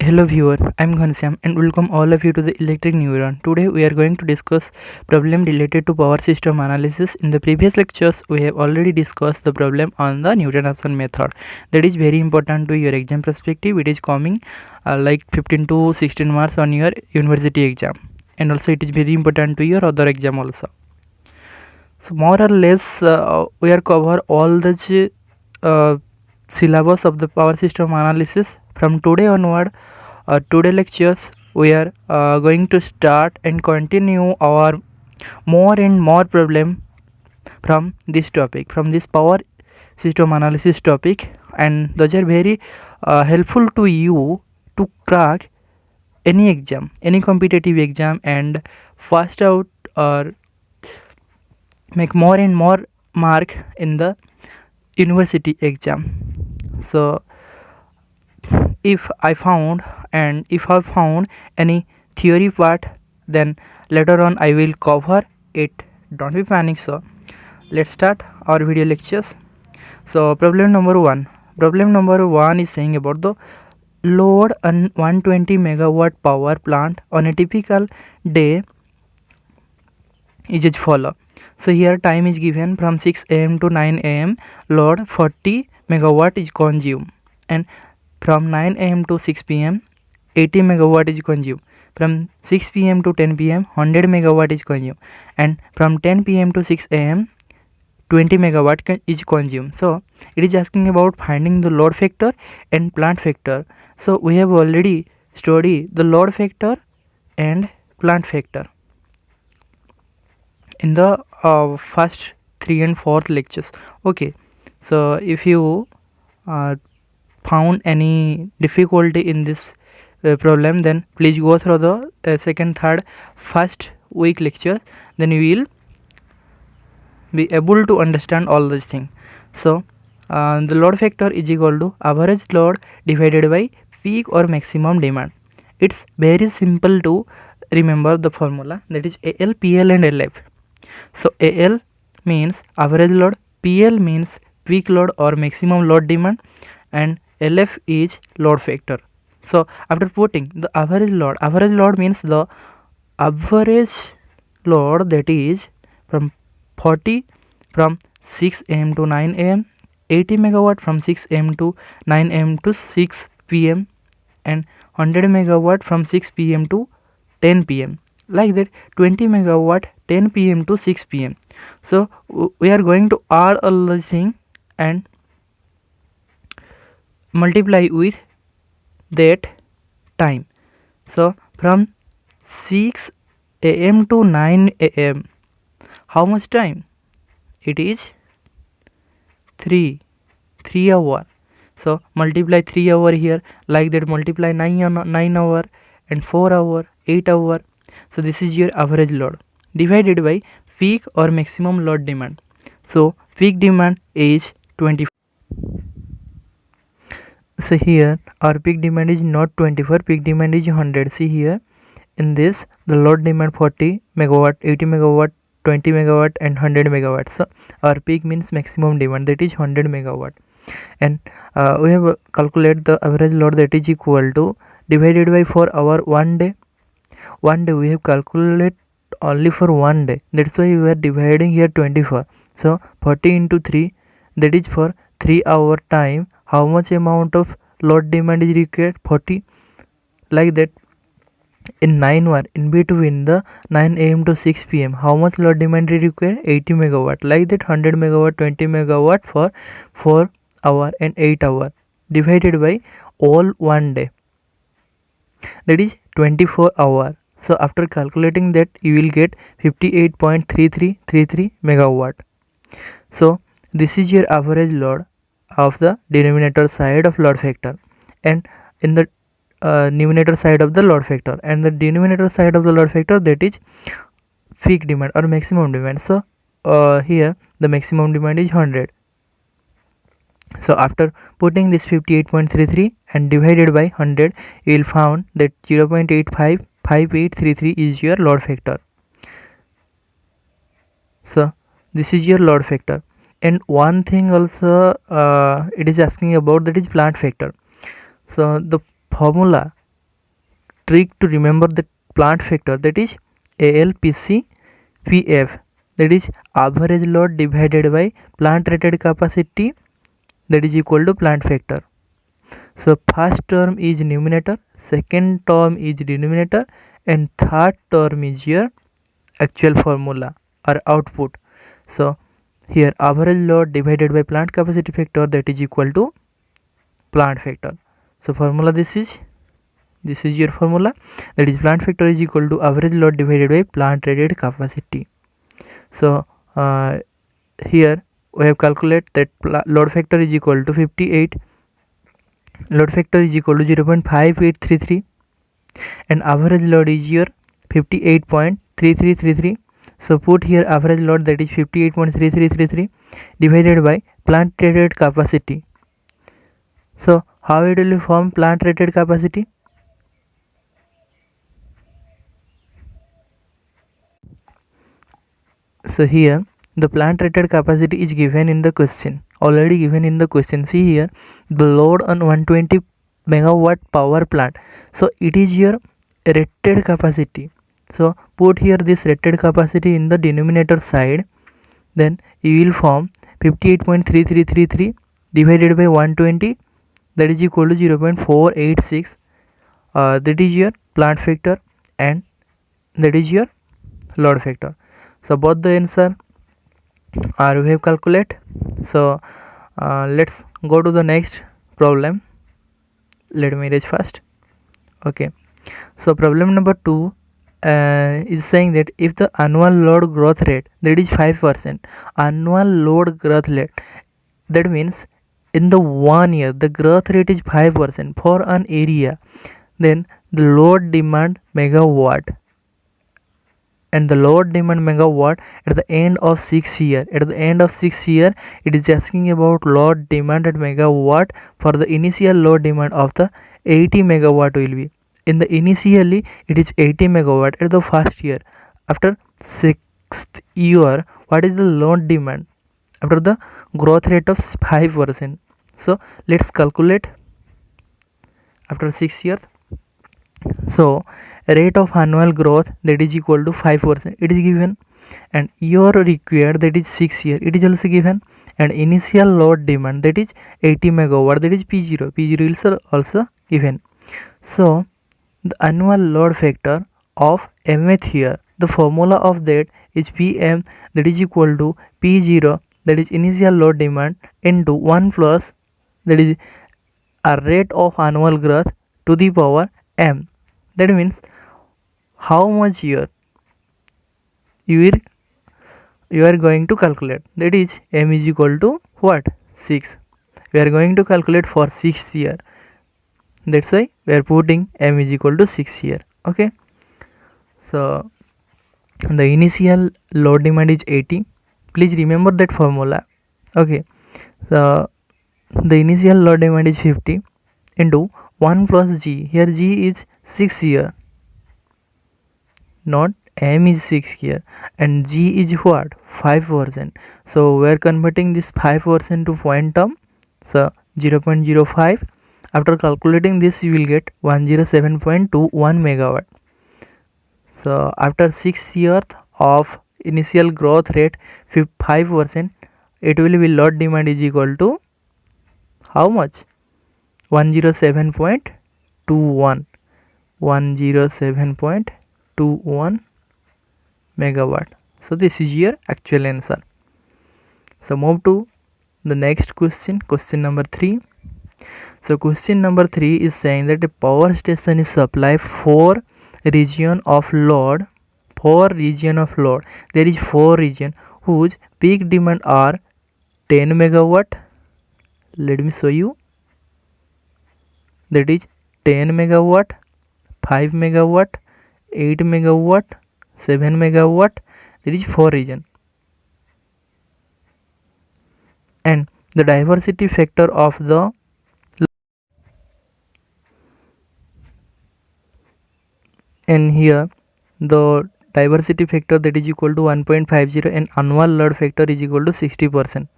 Hello viewer, I'm Ghanshyam and welcome all of you to the Electric Neuron. Today we are going to discuss problem related to power system analysis. In the previous lectures we have already discussed the problem on the Newton-Raphson method. That is very important to your exam perspective. It is coming like 15 to 16 marks on your university exam, and also it is very important to your other exam also. So more or less we are cover all the syllabus of the power system analysis. From today onward, today lectures we are going to start and continue our more and more problem from this topic, from this power system analysis topic, and those are very helpful to you to crack any exam, any competitive exam, and fast out or make more and more mark in the university exam. So if I found any theory part, then later on I will cover it. Don't be panic. So let's start our video lectures. So problem number one is saying about the load on 120 megawatt power plant on a typical day is as follow. So here time is given from 6 am to 9 am. Load 40 megawatt is consumed, and from 9 am to 6 pm 80 megawatt is consumed. From 6 pm to 10 pm 100 megawatt is consumed, and from 10 pm to 6 am 20 megawatt is consumed. So it is asking about finding the load factor and plant factor. So we have already studied the load factor and plant factor in the first 3 and 4th lectures. Okay, so if you found any difficulty in this problem, then please go through the second, third, first week lecture, then you will be able to understand all these things. So the load factor is equal to average load divided by peak or maximum demand. It's very simple to remember the formula, that is AL, PL and LF. So AL means average load, PL means peak load or maximum load demand, and LF is load factor. So after putting the average load means the average load, that is from 6 am to 9 am, 80 megawatt from 6 am to 9 am to 6 pm, and 100 megawatt from 6 pm to 10 pm, like that 20 megawatt 10 pm to 6 pm. So we are going to add all the thing and multiply with that time. So from 6 am to 9 am, how much time? It is 3 hour. So multiply 3 hour here, like that multiply 9 hour and 4 hour, 8 hour. So this is your average load divided by peak or maximum load demand. So peak demand is 24. So here our peak demand is not 24, peak demand is 100. See here in this the load demand 40 megawatt, 80 megawatt, 20 megawatt and 100 megawatt. So our peak means maximum demand, that is 100 megawatt, and we have calculated the average load, that is equal to divided by for our one day we have calculated only for one day, that's why we are dividing here 24. So 40 into 3, that is for 3 hour time. How much amount of load demand is required? 40, like that. In 9 hour, in between the 9 am to 6 pm, how much load demand is required? 80 megawatt, like that 100 megawatt, 20 megawatt for 4 hour and 8 hour, divided by all one day, that is 24 hour. So after calculating that, you will get 58.3333 megawatt. So this is your average load of the denominator side of load factor, and in the numerator side of the load factor, and the denominator side of the load factor, that is peak demand or maximum demand. So here the maximum demand is 100. So after putting this 58.33 and divided by 100, you will found that 0.855833 is your load factor. So this is your load factor. And one thing also it is asking about, that is plant factor. So the formula trick to remember the plant factor, that is ALPCVF, that is average load divided by plant rated capacity, that is equal to plant factor. So first term is numerator, second term is denominator, and third term is your actual formula or output. So here average load divided by plant capacity factor, that is equal to plant factor. So formula, this is your formula, that is plant factor is equal to average load divided by plant rated capacity. So here we have calculated that load factor is equal to 58, load factor is equal to 0.5833, and average load is here 58.3333. So put here average load, that is 58.3333 divided by plant rated capacity. So how it will form plant rated capacity? So here the plant rated capacity is given in the question, already given in the question. See here, the load on 120 megawatt power plant, so it is your rated capacity. So put here this rated capacity in the denominator side, then you will form 58.3333 divided by 120, that is equal to 0.486. That is your plant factor and that is your load factor. So both the answer are we have calculate. So let's go to the next problem. Let me erase first. Okay, so problem number 2 is saying that if the annual load growth rate, that is 5%, annual load growth rate, that means in the 1 year the growth rate is 5% for an area, then the load demand megawatt, and the load demand megawatt at the end of 6 year. At the end of 6 year, it is asking about load demand at megawatt for the initial load demand of the 80 megawatt will be. In the initially it is 80 megawatt at the first year. After 6th year, what is the load demand after the growth rate of 5%? So let's calculate after 6 years. So rate of annual growth, that is equal to 5%, it is given, and year required, that is 6 year, it is also given, and initial load demand, that is 80 megawatt, that is P0 is also given. So the annual load factor of mth here, the formula of that is Pm, that is equal to P0, that is initial load demand, into 1 plus, that is a rate of annual growth to the power m. That means how much year you are going to calculate, that is m is equal to what, 6. We are going to calculate for 6th year, that's why we are putting m is equal to 6 here. Okay, so the initial load demand is 80, please remember that formula. Okay, so the initial load demand is 50 into 1 plus g, here g is 6 here, not m is 6 here, and g is what, 5%. so we are converting this 5% to point term, so 0.05. after calculating this you will get 107.21 megawatt. So after 6 years of initial growth rate 5%, it will be load demand is equal to how much, 107.21 megawatt. So this is your actual answer. So move to the next question, question number 3. So question number 3 is saying that a power station is supplied for region of load. There is 4 region whose peak demand are 10 megawatt. Let me show you. That is 10 megawatt, 5 megawatt, 8 megawatt, 7 megawatt. There is 4 region, and the diversity factor of the and here the diversity factor, that is equal to 1.50, and annual load factor is equal to 60%,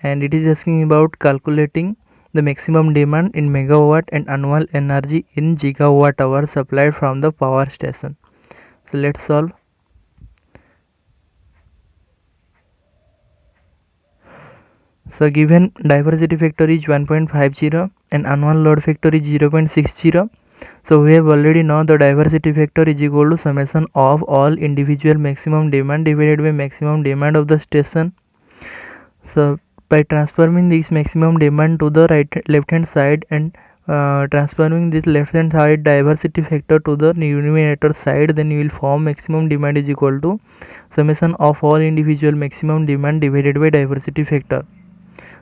and it is asking about calculating the maximum demand in megawatt and annual energy in gigawatt hour supplied from the power station. So let's solve. So given diversity factor is 1.50 and annual load factor is 0.60. So we have already known the diversity factor is equal to summation of all individual maximum demand divided by maximum demand of the station. So by transforming this maximum demand to the left hand side and transforming this left hand side diversity factor to the numerator side, then you will form maximum demand is equal to summation of all individual maximum demand divided by diversity factor.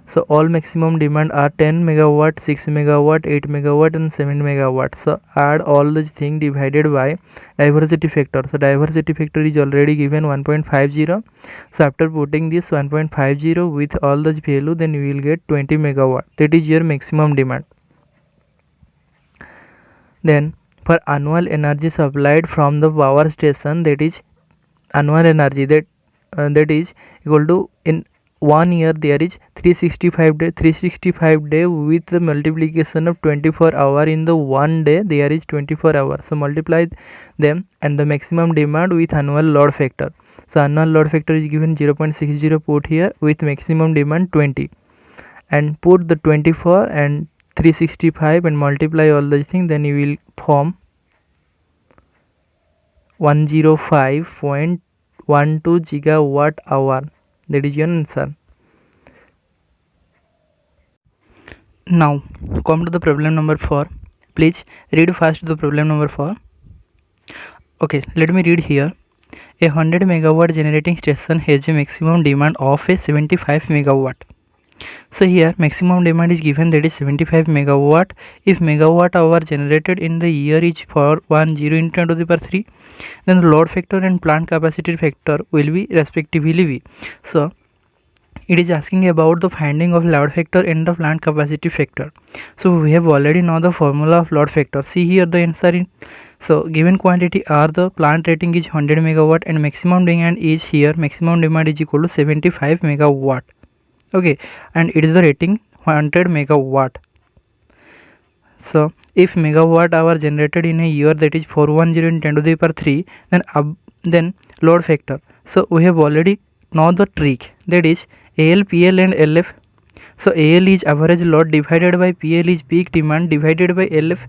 So all maximum demand are 10 megawatt, 6 megawatt, 8 megawatt and 7 megawatt. So add all the thing divided by diversity factor. So diversity factor is already given 1.50. So after putting this 1.50 with all the value, then you will get 20 megawatt. That is your maximum demand. Then for annual energy supplied from the power station, that is annual energy that is equal to in 1 year there is 365 day with the multiplication of 24 hour. In the 1 day there is 24 hours, so multiply them and the maximum demand with annual load factor. So annual load factor is given 0.60, put here with maximum demand 20 and put the 24 and 365 and multiply all those things, then you will form 105.12 gigawatt hour. That is your answer. Now come to the problem number 4. Please read fast the problem number 4. Okay, let me read here. A 100 megawatt generating station has a maximum demand of a 75 megawatt. So here maximum demand is given, that is 75 megawatt. If megawatt hour generated in the year is 410 into 10 to the power 3, then the load factor and plant capacity factor will be respectively V. So it is asking about the finding of load factor and the plant capacity factor. So we have already know the formula of load factor. See here the answer in. So given quantity are the plant rating is 100 megawatt and maximum demand is here, maximum demand is equal to 75 megawatt. Okay, and it is the rating 100 megawatt. So if megawatt hour generated in a year, that is 410 in 10 to the power 3, then load factor. So we have already know the trick, that is AL, PL and LF. So AL is average load divided by PL is peak demand divided by LF.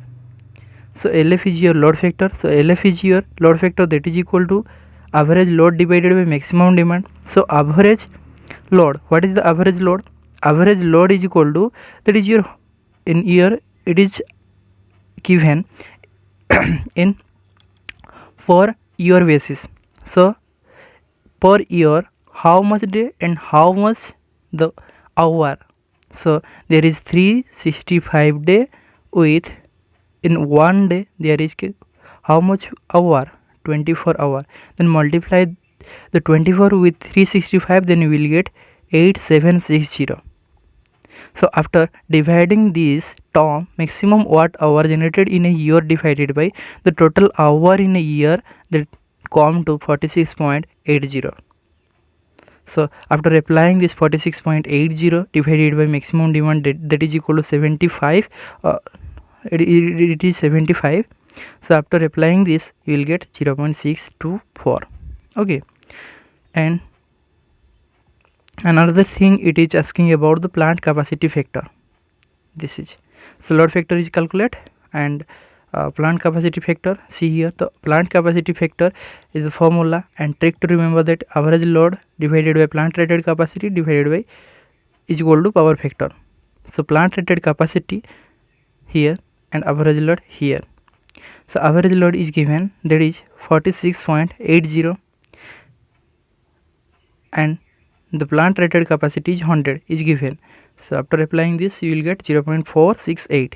So LF is your load factor. So LF is your load factor, that is equal to average load divided by maximum demand. So average load, what is the average load? Average load is equal to, that is your, in year it is given in for year basis. So per year how much day and how much the hour. So there is 365 day with in 1 day there is how much hour? 24 hour. Then multiply the 24 with 365, then you will get 8760. So after dividing this term, maximum watt hour generated in a year divided by the total hour in a year, that come to 46.80. So after applying this 46.80 divided by maximum demand, that is equal to 75, it is 75. So after applying this you will get 0.624. okay, and another thing it is asking about the plant capacity factor. This is, so load factor is calculate and plant capacity factor. See here the plant capacity factor is the formula and trick to remember, that average load divided by plant rated capacity divided by is equal to power factor. So plant rated capacity here and average load here. So average load is given, that is 46.80 and the plant rated capacity is 100 is given. So after applying this you will get 0.468.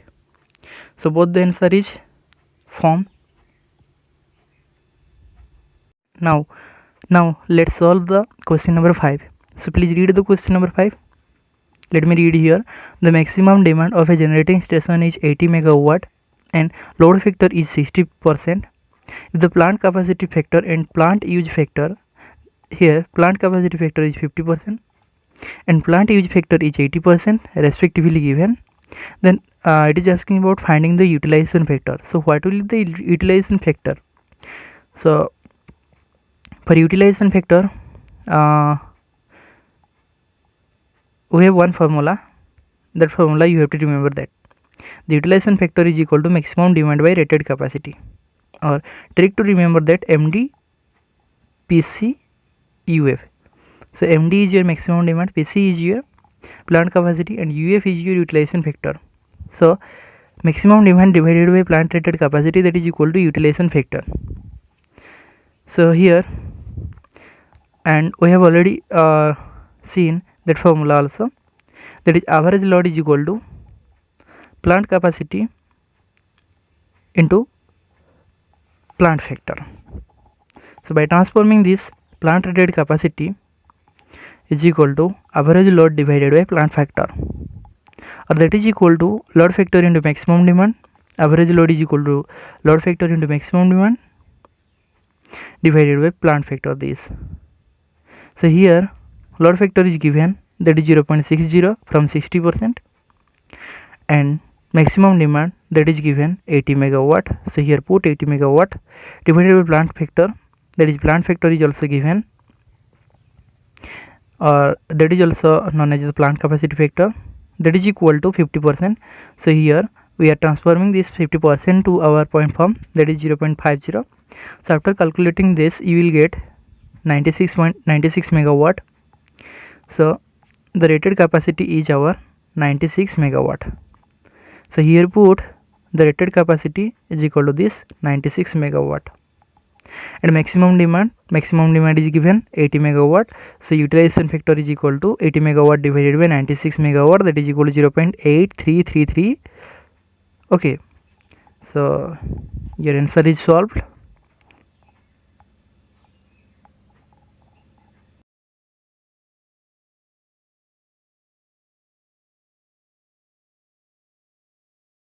So both the answer is formed. Now let's solve the question number 5. So please read the question number 5. Let me read here. The maximum demand of a generating station is 80 megawatt and load factor is 60%. If the plant capacity factor and plant use factor, here plant capacity factor is 50% and plant use factor is 80% respectively given, Then it is asking about finding the utilization factor. So what will be the utilization factor? So for utilization factor, we have one formula. That formula you have to remember that the utilization factor is equal to maximum demand by rated capacity, or trick to remember that MD PC UF. So MD is your maximum demand, PC is your plant capacity, and UF is your utilization factor. So maximum demand divided by plant rated capacity, that is equal to utilization factor. So here, and we have already seen that formula also, that is average load is equal to plant capacity into plant factor. So by transforming this, plant rated capacity is equal to average load divided by plant factor, or that is equal to load factor into maximum demand. Average load is equal to load factor into maximum demand divided by plant factor this. So here load factor is given, that is 0.60 from 60%, and maximum demand, that is given 80 megawatt. So here put 80 megawatt divided by plant factor, that is plant factor is also given, or that is also known as the plant capacity factor, that is equal to 50%. So here we are transforming this 50% to our point form, that is 0.50. So after calculating this, you will get 96.96 megawatt. So the rated capacity is our 96 megawatt. So here put the rated capacity is equal to this 96 megawatt, and maximum demand is given 80 megawatt. So utilization factor is equal to 80 megawatt divided by 96 megawatt, that is equal to 0.8333. Okay, so your answer is solved.